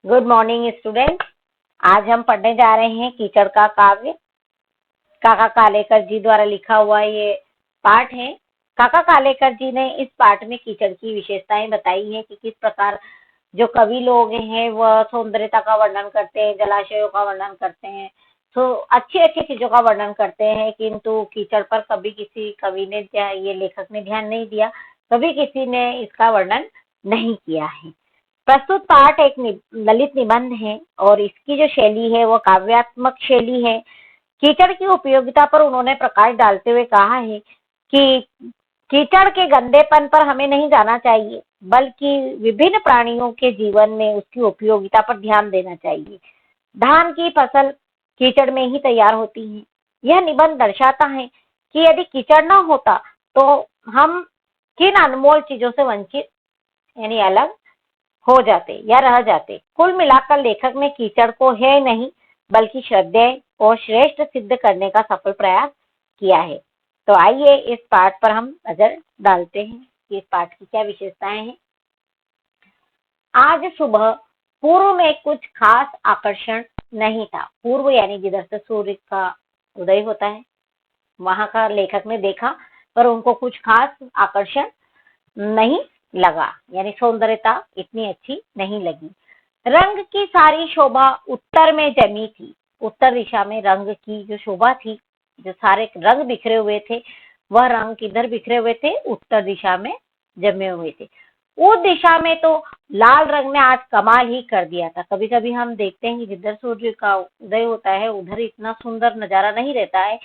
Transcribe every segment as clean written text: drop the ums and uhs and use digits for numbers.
Good morning student. आज हम पढ़ने जा रहे हैं कीचड़ का काव्य। काका कालेकर जी द्वारा लिखा हुआ ये पाठ है। काका कालेकर जी ने इस पाठ में कीचड़ की विशेषताएं बताई हैं कि किस प्रकार जो कवि लोग हैं वह सौंदर्यता का वर्णन करते हैं, जलाशयों का वर्णन करते हैं, तो अच्छी अच्छी चीजों का वर्णन करते हैं, किंतु कीचड़ पर कभी किसी कवि ने या ये लेखक ने ध्यान नहीं दिया, कभी किसी ने इसका वर्णन नहीं किया है। प्रस्तुत पाठ एक ललित निबंध है और इसकी जो शैली है वो काव्यात्मक शैली है। कीचड़ की उपयोगिता पर उन्होंने प्रकाश डालते हुए कहा है कि कीचड़ के गंदेपन पर हमें नहीं जाना चाहिए, बल्कि विभिन्न प्राणियों के जीवन में उसकी उपयोगिता पर ध्यान देना चाहिए। धान की फसल कीचड़ में ही तैयार होती है। यह निबंध दर्शाता है कि यदि कीचड़ न होता तो हम किन अनमोल चीजों से वंचित यानी अलग हो जाते या रह जाते। कुल मिलाकर लेखक ने कीचड़ को है नहीं बल्कि श्रद्धेय और श्रेष्ठ सिद्ध करने का सफल प्रयास किया है। तो आइए इस पाठ पर हम नजर डालते हैं कि इस पाठ की क्या विशेषताएं हैं। आज सुबह पूर्व में कुछ खास आकर्षण नहीं था। पूर्व यानी जिधर से सूर्य का उदय होता है वहां का लेखक ने देखा, पर उनको कुछ खास आकर्षण नहीं लगा, यानी सौंदर्यता इतनी अच्छी नहीं लगी। रंग की सारी शोभा उत्तर में जमी थी। उत्तर दिशा में रंग की जो शोभा थी, जो सारे रंग बिखरे हुए थे, वह रंग किधर बिखरे हुए थे? उत्तर दिशा में जमे हुए थे। उस दिशा में तो लाल रंग ने आज कमाल ही कर दिया था। कभी कभी हम देखते हैं कि जिधर सूर्य का उदय होता है उधर इतना सुंदर नजारा नहीं रहता है,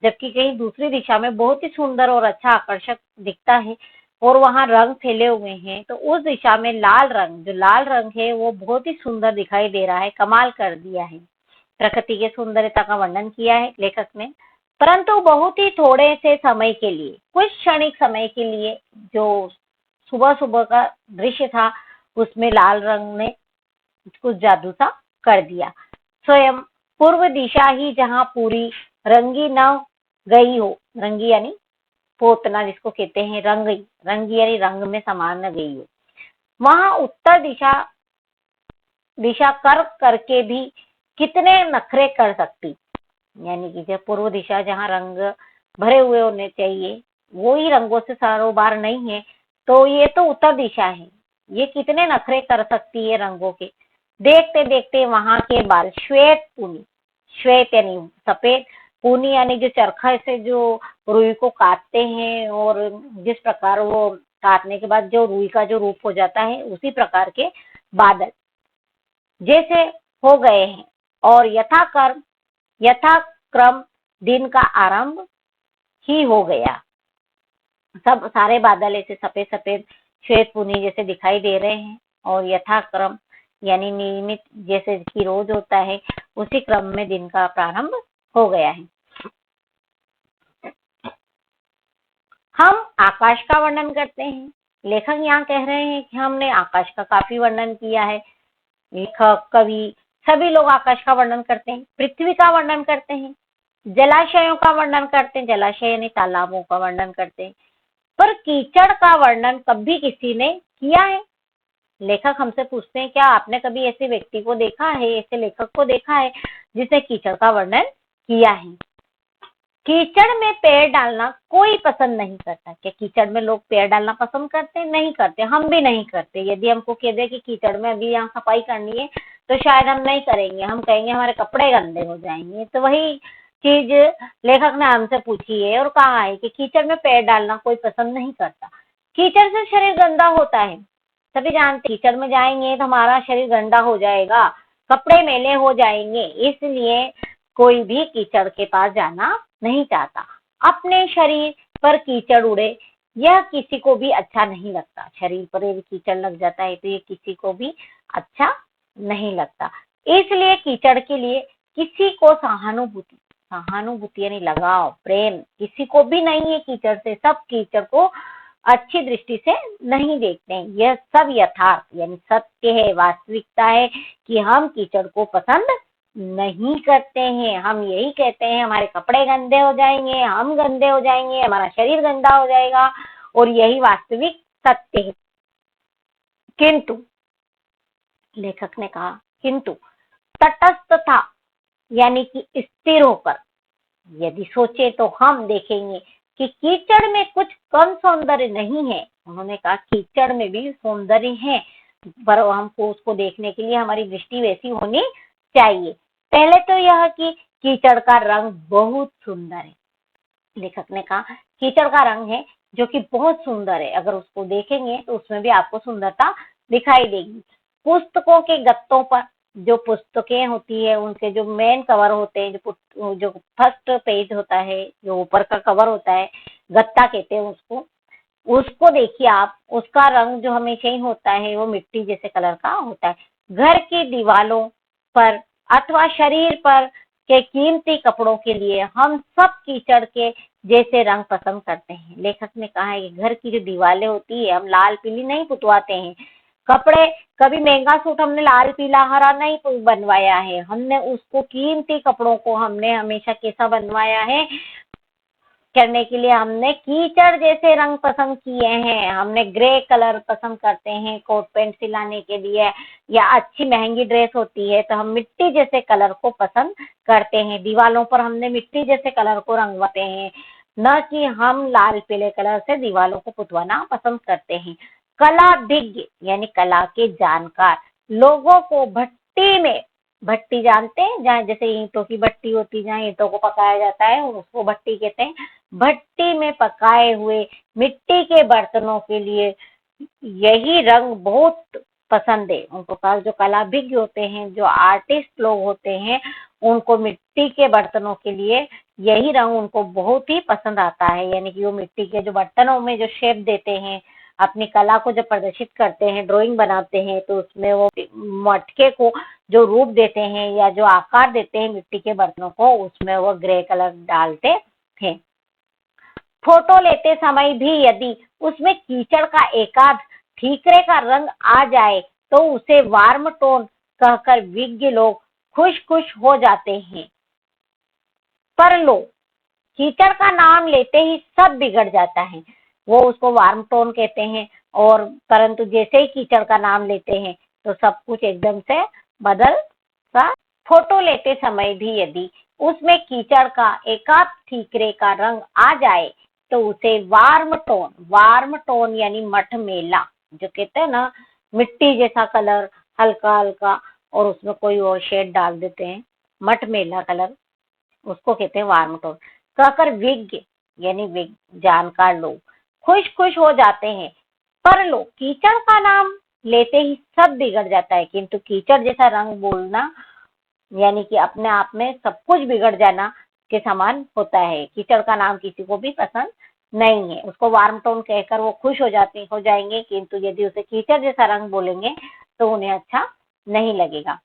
जबकि कहीं दूसरी दिशा में बहुत ही सुंदर और अच्छा आकर्षक दिखता है और वहां रंग फैले हुए हैं। तो उस दिशा में लाल रंग, जो लाल रंग है वो बहुत ही सुंदर दिखाई दे रहा है, कमाल कर दिया है। प्रकृति के सुंदरता का वर्णन किया है लेखक ने, परंतु बहुत ही थोड़े से समय के लिए, कुछ क्षणिक समय के लिए जो सुबह सुबह का दृश्य था उसमें लाल रंग ने कुछ जादू सा कर दिया। स्वयं पूर्व दिशा ही जहां पूरी रंगी न गई हो, रंगी यानी पोतना जिसको कहते हैं, रंगी यानी रंग में समा न गई हो, वहां उत्तर दिशा कर करके भी कितने नखरे कर सकती। यानी कि जब पूर्व दिशा जहां रंग भरे हुए होने चाहिए वो ही रंगों से सरोबार नहीं है, तो ये तो उत्तर दिशा है, ये कितने नखरे कर सकती है रंगों के। देखते देखते वहां के बाल श्वेत पुनी, श्वेत यानी सफेद, पुनी यानी जो चरखा से जो रुई को काटते हैं और जिस प्रकार वो काटने के बाद जो रुई का जो रूप हो जाता है, उसी प्रकार के बादल जैसे हो गए हैं। और यथाक्रम दिन का आरंभ ही हो गया। सब सारे बादल ऐसे सफेद सफेद श्वेत पुनी जैसे दिखाई दे रहे हैं और यथाक्रम यानी नियमित जैसे कि रोज होता है उसी क्रम में दिन का प्रारंभ हो गया है। हम आकाश का वर्णन करते हैं। लेखक यहाँ कह रहे हैं कि हमने आकाश का काफी वर्णन किया है। लेखक, कवि सभी लोग आकाश का वर्णन करते हैं, पृथ्वी का वर्णन करते हैं, जलाशयों का वर्णन करते हैं, जलाशय यानी तालाबों का वर्णन करते हैं, पर कीचड़ का वर्णन कभी किसी ने किया है? लेखक हमसे पूछते हैं क्या आपने कभी ऐसे व्यक्ति को देखा है, ऐसे लेखक को देखा है जिसने कीचड़ का वर्णन किया है? कीचड़ में पैर डालना कोई पसंद नहीं करता। क्या कीचड़ में लोग पैर डालना पसंद करते? नहीं करते, हम भी नहीं करते। यदि हमको कह दे कि कीचड़ में अभी यहाँ सफाई करनी है तो शायद हम नहीं करेंगे, हम कहेंगे हमारे कपड़े गंदे हो जाएंगे। तो वही चीज लेखक ने हमसे पूछी है और कहा है कि कीचड़ में पैर डालना कोई पसंद नहीं करता। कीचड़ से शरीर गंदा होता है, सभी जानते। कीचड़ में जाएंगे तो हमारा शरीर गंदा हो जाएगा, कपड़े मैले हो जाएंगे, इसलिए कोई भी कीचड़ के पास जाना नहीं चाहता। अपने शरीर पर कीचड़ उड़े यह किसी को भी अच्छा नहीं लगता। शरीर पर यदि कीचड़ लग जाता है तो ये किसी को भी अच्छा नहीं लगता। इसलिए कीचड़ के लिए किसी को सहानुभूति, सहानुभूति यानी लगाव, प्रेम किसी को भी नहीं है कीचड़ से। सब कीचड़ को अच्छी दृष्टि से नहीं देखते हैं। यह सब यथार्थ यानी सत्य है, वास्तविकता है कि हम कीचड़ को पसंद नहीं करते हैं। हम यही कहते हैं हमारे कपड़े गंदे हो जाएंगे, हम गंदे हो जाएंगे, हमारा शरीर गंदा हो जाएगा, और यही वास्तविक सत्य है। किंतु लेखक ने कहा, किंतु तटस्थ था यानी कि स्थिर होकर यदि सोचे तो हम देखेंगे कि कीचड़ में कुछ कम सौंदर्य नहीं है। उन्होंने कहा कीचड़ में भी सौंदर्य है, पर हमको उसको देखने के लिए हमारी दृष्टि वैसी होनी चाहिए। पहले तो यह कि कीचड़ का रंग बहुत सुंदर है। लेखक ने कहा कीचड़ का रंग है जो कि बहुत सुंदर है, अगर उसको देखेंगे तो उसमें भी आपको सुंदरता दिखाई देगी। पुस्तकों के गत्तों पर जो पुस्तकें होती है उनके जो मेन कवर होते हैं, जो फर्स्ट पेज होता है, जो ऊपर का कवर होता है, गत्ता कहते हैं उसको, उसको देखिए आप, उसका रंग जो हमेशा ही होता है वो मिट्टी जैसे कलर का होता है। घर की दीवारों पर अथवा शरीर पर के कीमती कपड़ों के लिए हम सब कीचड़ के जैसे रंग पसंद करते हैं। लेखक ने कहा है कि घर की जो दीवारें होती है हम लाल पीली नहीं पुतवाते हैं, कपड़े कभी महंगा सूट हमने लाल पीला हरा नहीं बनवाया है, हमने उसको कीमती कपड़ों को हमने हमेशा कैसा बनवाया है करने के लिए हमने कीचड़ जैसे रंग पसंद किए हैं। हमने ग्रे कलर पसंद करते हैं कोट पैंट सिलाने के लिए, या अच्छी महंगी ड्रेस होती है तो हम मिट्टी जैसे कलर को पसंद करते हैं। दीवालों पर हमने मिट्टी जैसे कलर को रंगवाते हैं, न कि हम लाल पीले कलर से दीवालों को पुतवाना पसंद करते हैं। कलाभिज्ञ यानी कला के जानकार लोगों को भट्टी में, भट्टी जानते हैं जहाँ जैसे ईंटों की भट्टी होती है, जहाँ ईंटों को पकाया जाता है उसको भट्टी कहते हैं। भट्टी में पकाए हुए मिट्टी के बर्तनों के लिए यही रंग बहुत पसंद है उनको। जो कलाभिज्ञ होते हैं, जो आर्टिस्ट लोग होते हैं, उनको मिट्टी के बर्तनों के लिए यही रंग उनको बहुत ही पसंद आता है। यानी कि वो मिट्टी के जो बर्तनों में जो शेप देते हैं, अपनी कला को जब प्रदर्शित करते हैं, ड्राइंग बनाते हैं, तो उसमें वो मटके को जो रूप देते हैं या जो आकार देते हैं मिट्टी के बर्तनों को, उसमें वो ग्रे कलर डालते हैं। फोटो लेते समय भी यदि उसमें कीचड़ का एकाध ठीकरे का रंग आ जाए तो उसे वार्म टोन कहकर विज्ञ लोग खुश खुश हो जाते हैं। पर लो, कीचड़ का नाम लेते ही सब बिगड़ जाता है। वो उसको वार्म टोन कहते हैं, और परंतु जैसे ही कीचड़ का नाम लेते हैं तो सब कुछ एकदम से बदल सा। फोटो लेते समय भी यदि उसमें कीचड़ का एकाध ठीकरे का रंग आ जाए तो उसे वार्म टोन यानी मटमैला, जो कहते हैं ना मिट्टी जैसा कलर हल्का हल्का और उसमें कोई और शेड डाल देते हैं, मटमैला कलर, उसको कहते हैं वार्म टोन कहकर विज्ञ यानी जानकार लोग खुश खुश हो जाते हैं। पर लोग कीचड़ का नाम लेते ही सब बिगड़ जाता है, किंतु कीचड़ जैसा रंग बोलना यानी कि अपने आप में सब कुछ बिगड़ जाना के समान होता है। कीचड़ का नाम किसी को भी पसंद नहीं है, उसको वार्म टोन कहकर वो खुश हो जाएंगे, किंतु यदि उसे कीचड़ जैसा रंग बोलेंगे तो उन्हें अच्छा नहीं लगेगा।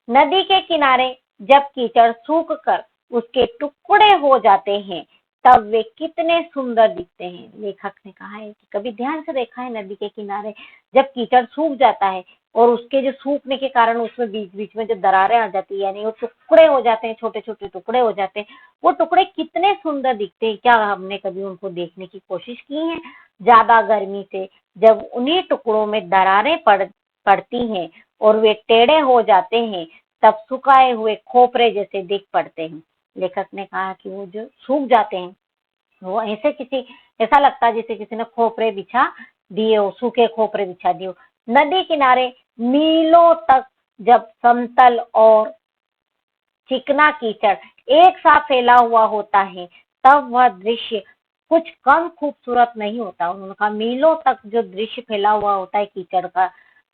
नदी के किनारे जब कीचड़ सूख कर उसके टुकड़े हो जाते हैं तब वे कितने सुंदर दिखते हैं। लेखक ने कहा है कि कभी ध्यान से देखा है नदी के किनारे जब कीचड़ सूख जाता है और उसके जो सूखने के कारण उसमें बीच बीच में जो दरारें आ जाती है, यानी वो टुकड़े हो जाते हैं, छोटे छोटे टुकड़े हो जाते हैं, वो टुकड़े कितने सुंदर दिखते हैं। क्या हमने कभी उनको देखने की कोशिश की है? ज्यादा गर्मी से जब उन्हीं टुकड़ों में दरारें पड़ती हैं और वे टेढ़े हो जाते हैं तब सुखाए हुए खोपरे जैसे दिख पड़ते हैं। लेखक ने कहा कि वो जो सूख जाते हैं वो ऐसा लगता है जैसे किसी ने खोपरे बिछा दिए हो, सूखे खोपरे बिछा दिए हो। नदी किनारे मीलों तक जब समतल और चिकना कीचड़ एक साथ फैला हुआ होता है तब वह दृश्य कुछ कम खूबसूरत नहीं होता। उन्होंने कहा मीलों तक जो दृश्य फैला हुआ होता है कीचड़ का,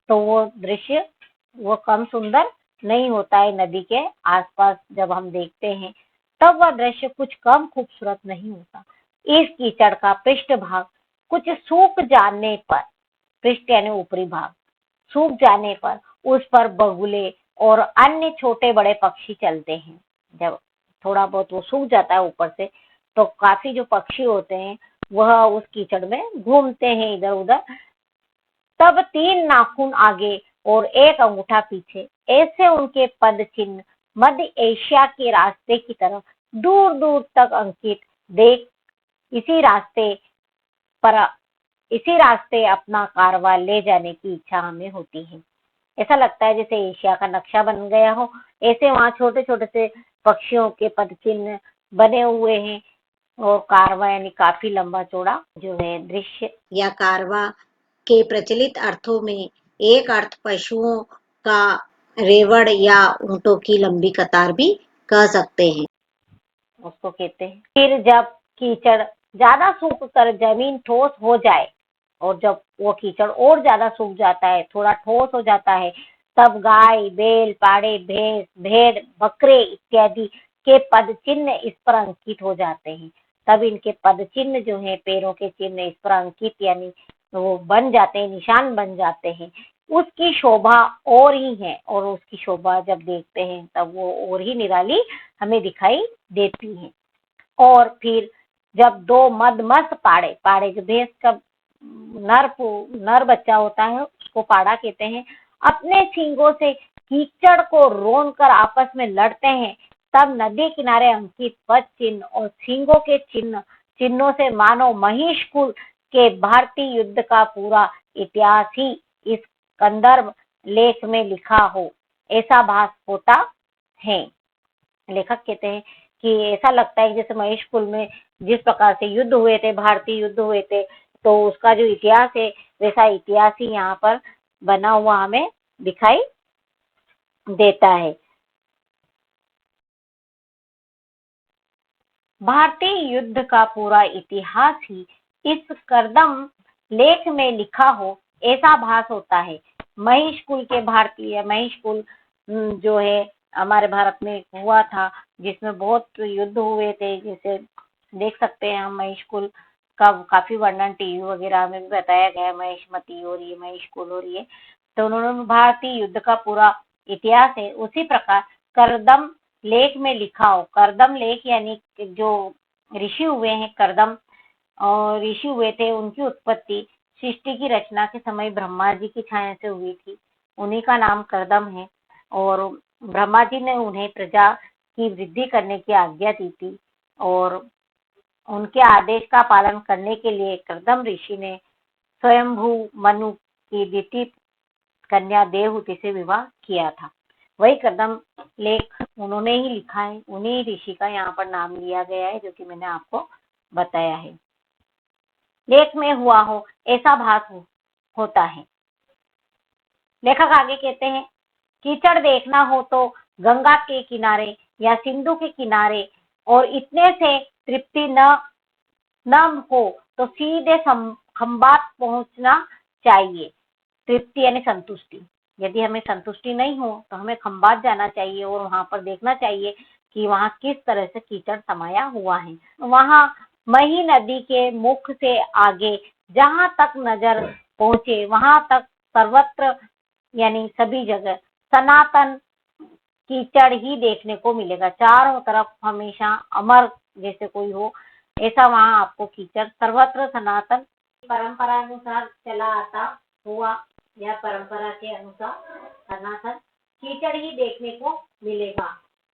तो वो दृश्य वो कम सुंदर नहीं होता है। नदी के आसपास जब हम देखते हैं तब वह दृश्य कुछ कम खूबसूरत नहीं होता। इस कीचड़ का पृष्ठभाग कुछ सूख जाने पर, पृष्ठ यानी ऊपरी भाग, सूख जाने पर उस पर बगुले और अन्य छोटे बड़े पक्षी चलते हैं। जब थोड़ा बहुत वो सूख जाता है ऊपर से तो काफी जो पक्षी होते हैं वह उस कीचड़ में घूमते हैं इधर उधर। तब 3 नाखून आगे और 1 अंगूठा पीछे, ऐसे उनके पद चिन्ह मध्य एशिया के रास्ते की तरफ दूर दूर तक अंकित देख इसी रास्ते अपना कारवां ले जाने की इच्छा हमें होती है। ऐसा लगता है जैसे एशिया का नक्शा बन गया हो। ऐसे वहाँ छोटे छोटे से पक्षियों के पद चिन्ह बने हुए हैं। और कारवा यानी काफी लंबा चौड़ा जो है दृश्य या कारवा के प्रचलित अर्थों में एक अर्थ पशुओं का रेवड़ या ऊंटों की लंबी कतार भी कह सकते हैं। उसको कहते हैं। फिर जब कीचड़ ज्यादा सूख कर जमीन ठोस हो जाए और जब वो कीचड़ और ज्यादा सूख जाता है, थोड़ा ठोस हो जाता है, तब गाय, बैल, पाड़े, भैंस, भेड़, बकरे इत्यादि के पद चिन्ह इस पर अंकित हो जाते हैं। तब इनके पद चिन्ह जो है, पैरों के चिन्ह इस पर अंकित यानी वो बन जाते हैं, निशान बन जाते हैं। उसकी शोभा और ही है, और उसकी शोभा जब देखते हैं तब वो और ही निराली हमें दिखाई देती है। और फिर जब दो मदमस्त पाड़े, पाड़े जो भैंस का नर बच्चा होता है उसको पाड़ा कहते हैं, अपने सींगों से कीचड़ को रोन कर आपस में लड़ते हैं, तब नदी किनारे अंकित पद चिन्ह और सींगों के चिन्हों से मानो महिष कुल के भारतीय युद्ध का पूरा इतिहास ही इस कंदर्प लेख में लिखा हो, ऐसा भास होता है। लेखक कहते हैं कि ऐसा लगता है जैसे महेश कुल में जिस प्रकार से युद्ध हुए थे, भारतीय युद्ध हुए थे, तो उसका जो इतिहास है वैसा इतिहास ही यहाँ पर बना हुआ हमें दिखाई देता है। भारतीय युद्ध का पूरा इतिहास ही इस करदम लेख में लिखा हो, ऐसा भास होता है। महिष कुल के भारतीय महिष कुल जो है हमारे भारत में हुआ था, जिसमें बहुत युद्ध हुए थे। जैसे देख सकते हैं हम महिष कुल का काफी वर्णन टीवी वगैरह में भी बताया गया है, महिष्मती और ये महिष कुल और ये, तो उन्होंने भारतीय युद्ध का पूरा इतिहास है उसी प्रकार करदम लेख में लिखा हो। करदम लेख यानी जो ऋषि हुए हैं करदम, और ऋषि हुए थे, उनकी उत्पत्ति सृष्टि की रचना के समय ब्रह्मा जी की छाया से हुई थी, उन्हीं का नाम करदम है। और ब्रह्मा जी ने उन्हें प्रजा की वृद्धि करने की आज्ञा दी थी, और उनके आदेश का पालन करने के लिए करदम ऋषि ने स्वयंभू मनु की द्वितीय कन्या देवहूति से विवाह किया था। वही कदम लेख उन्होंने ही लिखा है, उन्हीं ऋषि का यहाँ पर नाम लिया गया है, जो कि मैंने आपको बताया है। लेख में हुआ हो ऐसा भास होता है। लेखक आगे कहते हैं, कीचड़ देखना हो तो गंगा के किनारे या सिंधु के किनारे, और इतने से तृप्ति न हो तो सीधे खंबात पहुंचना चाहिए। तृप्ति यानी संतुष्टि, यदि हमें संतुष्टि नहीं हो तो हमें खंबात जाना चाहिए और वहां पर देखना चाहिए कि वहां किस तरह से कीचड़ समाया हुआ है। वहां मही नदी के मुख से आगे जहां तक नजर पहुंचे वहां तक सर्वत्र यानी सभी जगह सनातन कीचड़ ही देखने को मिलेगा। चारों तरफ हमेशा अमर जैसे कोई हो, ऐसा वहां आपको कीचड़ सर्वत्र सनातन परंपरा अनुसार चला आता हुआ, यह परंपरा के अनुसार सनातन कीचड़ ही देखने को मिलेगा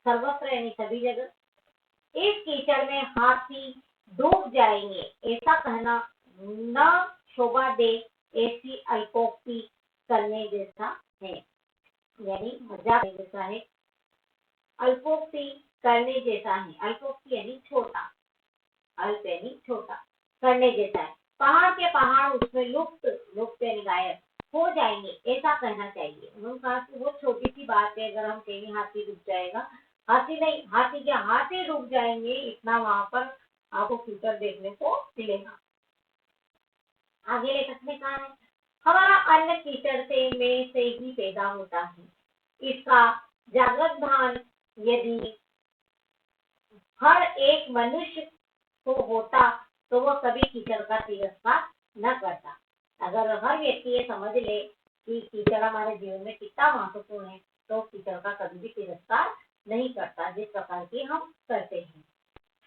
सर्वत्र यानी सभी जगह। इस कीचड़ में हाथी डूब जाएंगे ऐसा कहना न शोभा दे, ऐसी अल्पोक्ति करने जैसा है, यानी मजाक जैसा है, अल्पोक्ति करने जैसा है। अल्पोक्ति यानी छोटा, अल्प यानी छोटा, करने जैसा है। पहाड़ के पहाड़ उसमें लुप्त यानी गायब हो जाएंगे ऐसा कहना चाहिए। उन्होंने कहा कि वो छोटी सी बात है, अगर हम कहेंगे हाथी डूब जाएगा, हाथी नहीं, हाथी क्या, हाथी डूब जाएंगे इतना वहां पर आपको कीचड़ देखने को मिलेगा। आगे लेखक ने कहा है, हमारा अन्न कीचड़ से में से ही पैदा होता है। इसका जागृत भान यदि हर एक मनुष्य को होता तो वह कभी कीचड़ का तिरस्कार न करता। अगर हर व्यक्ति ये समझ ले कि कीचड़ हमारे जीवन में कितना महत्वपूर्ण है, तो कीचड़ का कभी भी तिरस्कार नहीं करता, जिस प्रकार की हम करते हैं।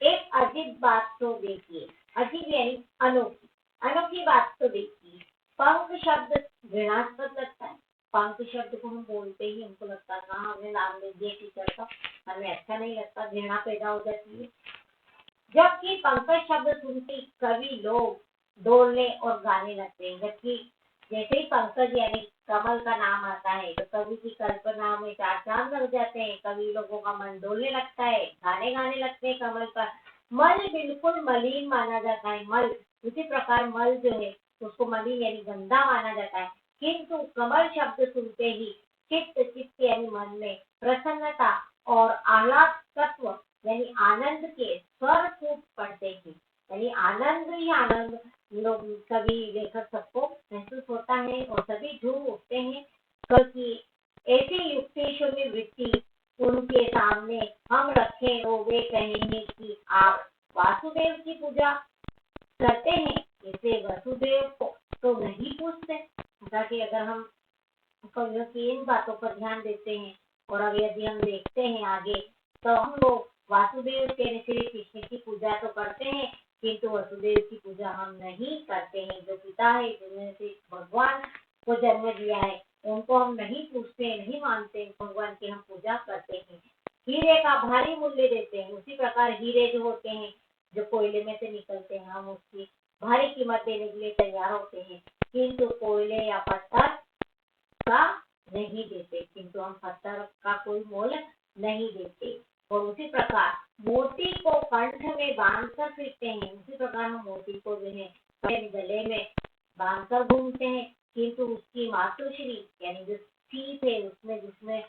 एक अजीब बात तो देखिए, अजीब यानी अनोखी, अनोखी बात तो देखिए। पंख शब्द घृणास्पद लगता है। पंख शब्द को हम बोलते ही हमको लगता है कहाँ हमने नाम ले दिया टीचर का, हमें अच्छा नहीं लगता, घृणा पैदा हो जाती है। जबकि पंकज शब्द सुनते कवि लोग दौड़ने और गाने लगते हैं। जबकि जैसे ही पंकज यानी कमल का नाम आता है तो कवि की कल्पना में चार चांद लग जाते हैं, कवि लोगों का मन डोलने लगता है, गाने गाने लगते हैं कमल पर। मल बिल्कुल मलिन माना जाता है, मल उसी प्रकार मल जो है उसको मलिन यानी गंदा माना जाता है, किंतु कमल शब्द सुनते ही चित्त यानी मन में प्रसन्नता और आह्लाद तत्व यानी आनंद के स्वर फूट पड़ते हैं, यानी आनंद ही आनंद लोग कवि लेखक सबको महसूस होता है और सभी झूम उठते हैं। क्योंकि ऐसी युक्ति शून्य वृत्ति उनके सामने हम रखें तो वे कहेंगे कि आप वासुदेव की पूजा करते हैं, इसे वसुदेव को तो नहीं पूछते। ताकि अगर हम कवियों की इन बातों पर ध्यान देते हैं और अब यदि हम देखते हैं आगे तो हम लोग वासुदेव के श्री कृष्ण की पूजा तो करते हैं, किंतु वसुदेव की पूजा हम नहीं करते हैं। जो पिता है जिन्होंने से भगवान को जन्म दिया है उनको हम नहीं पूछते, नहीं मानते, भगवान की हम पूजा करते हैं। हीरे का भारी मूल्य देते हैं, उसी प्रकार हीरे जो होते हैं जो कोयले में से निकलते हैं हम उसकी भारी कीमत देने के लिए तैयार होते हैं, किंतु कोयले या पत्थर का नहीं देते, किंतु हम पत्थर का कोई मोल नहीं देते। और उसी प्रकार मोती को कंठ में बांध कर फिरते हैं, उसी प्रकार हम मोती को जो है गले में बांध कर घूमते हैं, किंतु उसकी मातुश्री यानी जो सीप है उसमें जिसमें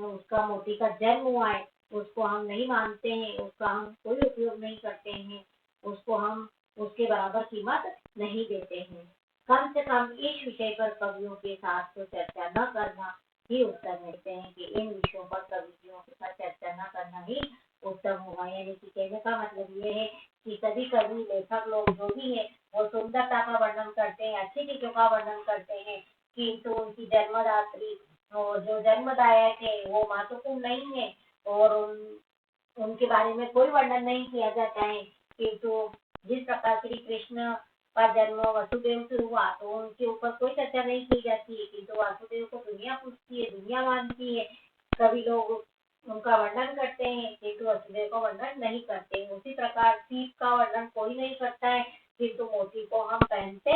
उसका मोती का जन्म हुआ है उसको हम नहीं मानते हैं, उसका हम कोई उपयोग नहीं करते हैं, उसको हम उसके बराबर कीमत नहीं देते हैं। कम से कम इस विषय पर कवियों के साथ तो चर्चा न करना ही उत्तम रहते हैं कि इन विषयों पर कवियों के साथ चर्चा न करना ही उत्तम होगा। यानी कि कहने का मतलब ये है कि सभी कवि लेखक लोग जो भी है वो सुंदरता का वर्णन करते हैं, अच्छी चीजों का वर्णन करते हैं, किंतु उनकी जन्मदात्री और जो जन्मदायक है वो महत्वपूर्ण नहीं है और उनके बारे में कोई वर्णन नहीं किया जाता है। किंतु जिस प्रकार श्री कृष्ण का जन्म वसुदेव से हुआ तो उनके ऊपर कोई चर्चा नहीं की जाती है, किंतु वासुदेव को दुनिया पूछती है, दुनिया मानती है, कभी लोग उनका वर्णन करते हैं किंतु वसुदेव का वर्णन नहीं करते। उसी प्रकार सीप का वर्णन कोई नहीं करता है, किंतु मोती को हम पहनते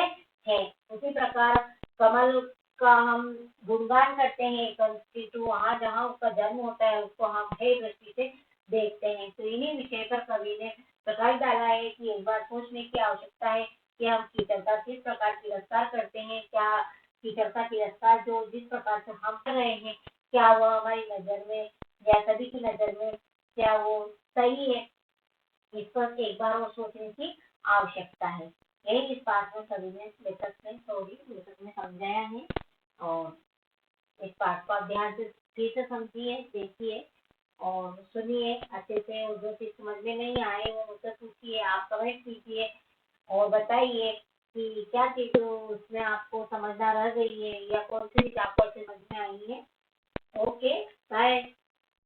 हैं। उसी प्रकार कमल का हम गुणगान करते हैं, किंतु वहाँ जहाँ उसका जन्म होता है उसको हम हे दृष्टि से देखते हैं। तो इन्हीं विषय पर कवि ने प्रकाश डाला है कि एक बार सोचने की आवश्यकता है कि हम कीचड़ का किस प्रकार तिरस्कार करते हैं, क्या कीचड़ का तिरस्कार जो जिस प्रकार से हम कर रहे हैं क्या वह हमारी नजर में या सभी की नजर में क्या वो सही है, इस पर एक बार और सोचने की आवश्यकता है। यही इस पाठ में सभी ने लेखक ने समझाया है और इस पाठ को आप ध्यान से फिर से समझिए, देखिए और सुनिए अच्छे से, और जो चीज समझ में नहीं आए वो मुझसे पूछिए, आप कमेंट कीजिए और बताइए कि क्या चीज उसमें आपको समझना रह गई है या कौन सी चीज आपको अच्छे समझ में आई है। Okay, bye.